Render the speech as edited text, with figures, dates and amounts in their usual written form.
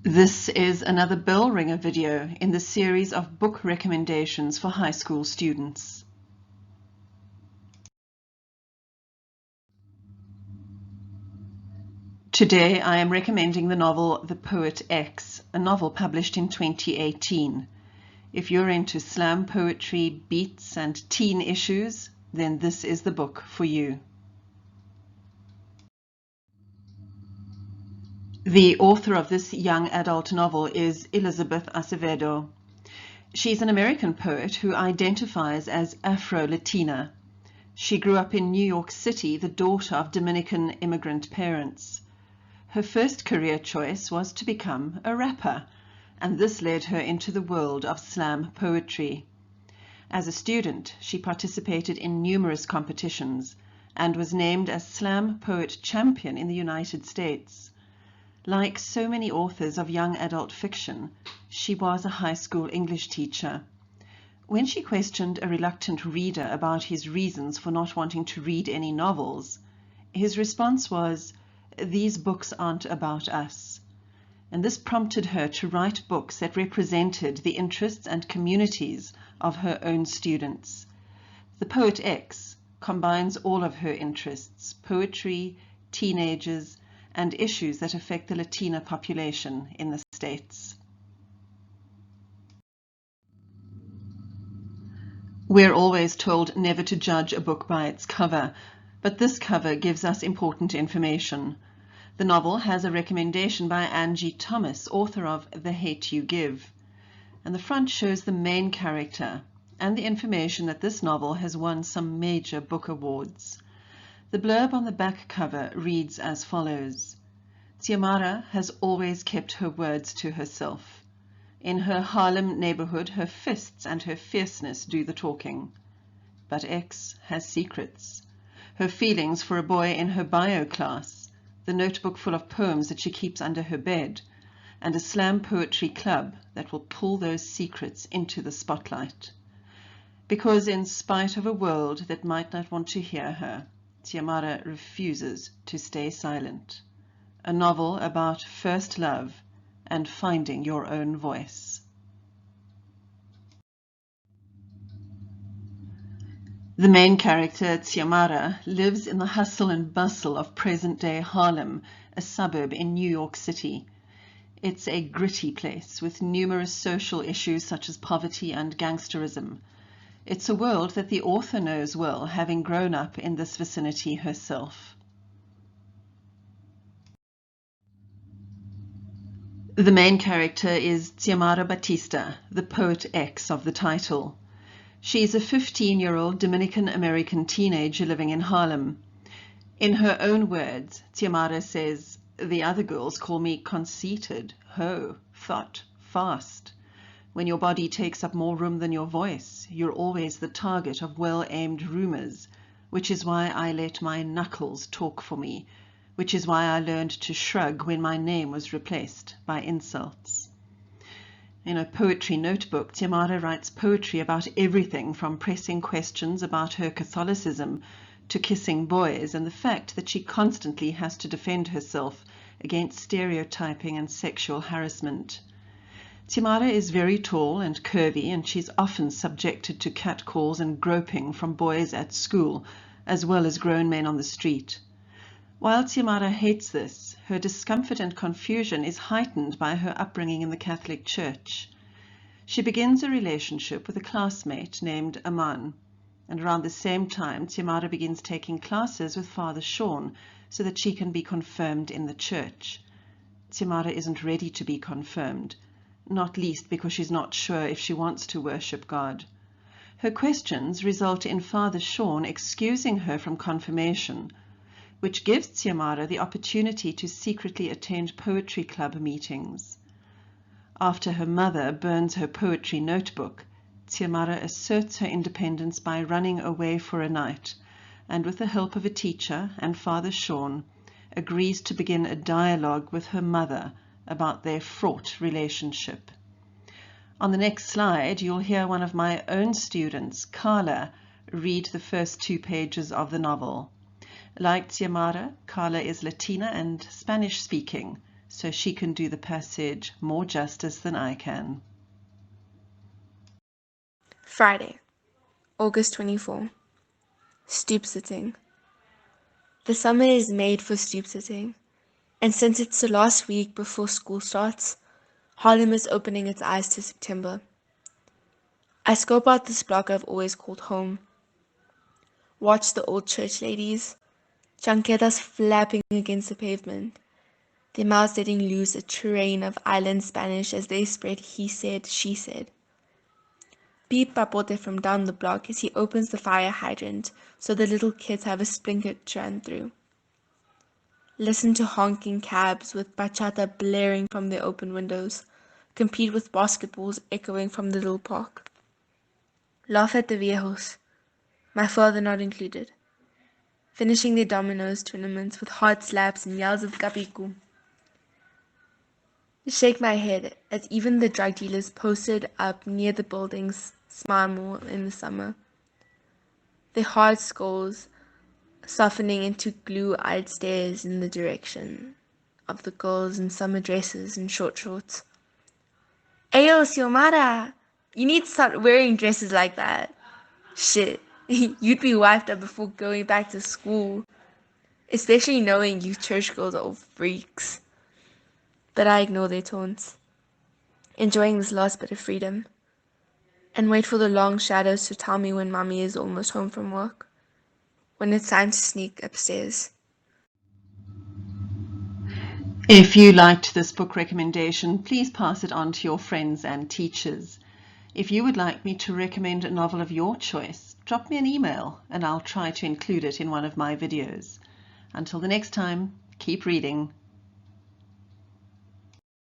This is another Bellringer video in the series of book recommendations for high school students. Today I am recommending the novel The Poet X, a novel published in 2018. If you're into slam poetry, beats and teen issues, then this is the book for you. The author of this young adult novel is Elizabeth Acevedo. She's an American poet who identifies as Afro-Latina. She grew up in New York City, the daughter of Dominican immigrant parents. Her first career choice was to become a rapper, and this led her into the world of slam poetry. As a student, she participated in numerous competitions and was named as Slam Poet Champion in the United States. Like so many authors of young adult fiction, she was a high school English teacher. When she questioned a reluctant reader about his reasons for not wanting to read any novels, his response was, "These books aren't about us." And this prompted her to write books that represented the interests and communities of her own students. The Poet X combines all of her interests: poetry, teenagers, and issues that affect the Latina population in the States. We're always told never to judge a book by its cover, but this cover gives us important information. The novel has a recommendation by Angie Thomas, author of The Hate You Give, and the front shows the main character and the information that this novel has won some major book awards. The blurb on the back cover reads as follows: Xiomara has always kept her words to herself. In her Harlem neighborhood, her fists and her fierceness do the talking. But X has secrets. Her feelings for a boy in her bio class, the notebook full of poems that she keeps under her bed, and a slam poetry club that will pull those secrets into the spotlight. Because in spite of a world that might not want to hear her, Xiomara refuses to stay silent. A novel about first love and finding your own voice. The main character, Xiomara, lives in the hustle and bustle of present-day Harlem, a suburb in New York City. It's a gritty place with numerous social issues such as poverty and gangsterism. It's a world that the author knows well, having grown up in this vicinity herself. The main character is Xiomara Batista, the Poet X of the title. She's a 15-year-old Dominican-American teenager living in Harlem. In her own words, Xiomara says, "The other girls call me conceited, hoe, thought, fast. When your body takes up more room than your voice, you're always the target of well-aimed rumors, which is why I let my knuckles talk for me, which is why I learned to shrug when my name was replaced by insults." In a poetry notebook, Xiomara writes poetry about everything from pressing questions about her Catholicism to kissing boys and the fact that she constantly has to defend herself against stereotyping and sexual harassment. Xiomara is very tall and curvy, and she's often subjected to catcalls and groping from boys at school, as well as grown men on the street. While Xiomara hates this, her discomfort and confusion is heightened by her upbringing in the Catholic Church. She begins a relationship with a classmate named Aman, and around the same time Xiomara begins taking classes with Father Sean so that she can be confirmed in the church. Xiomara isn't ready to be confirmed, not least because she's not sure if she wants to worship God. Her questions result in Father Sean excusing her from confirmation, which gives Xiomara the opportunity to secretly attend poetry club meetings. After her mother burns her poetry notebook, Xiomara asserts her independence by running away for a night, and with the help of a teacher and Father Sean, agrees to begin a dialogue with her mother about their fraught relationship. On the next slide, you'll hear one of my own students, Karla, read the first 2 pages of the novel. Like Xiomara, Karla is Latina and Spanish-speaking, so she can do the passage more justice than I can. Friday, August 24. Stoop sitting. The summer is made for stoop sitting, and since it's the last week before school starts, Harlem is opening its eyes to September. I scope out this block I've always called home. Watch the old church ladies, chanquetas flapping against the pavement, their mouths letting loose a train of island Spanish as they spread he said, she said. Beep Papote from down the block as he opens the fire hydrant so the little kids have a splinter to run through. Listen to honking cabs with bachata blaring from their open windows, compete with basketballs echoing from the little park. Laugh at the viejos, my father not included, finishing their dominoes tournaments with hard slaps and yells of kapiku. Shake my head as even the drug dealers posted up near the buildings smile more in the summer. Their hard skulls softening into glue-eyed stares in the direction of the girls in summer dresses and short shorts. Ayo, Xiomara! You need to start wearing dresses like that. Shit, you'd be wiped up before going back to school. Especially knowing you church girls are all freaks. But I ignore their taunts, enjoying this last bit of freedom, and wait for the long shadows to tell me when mommy is almost home from work, when it's time to sneak upstairs. If you liked this book recommendation, please pass it on to your friends and teachers. If you would like me to recommend a novel of your choice, drop me an email and I'll try to include it in one of my videos. Until the next time, keep reading.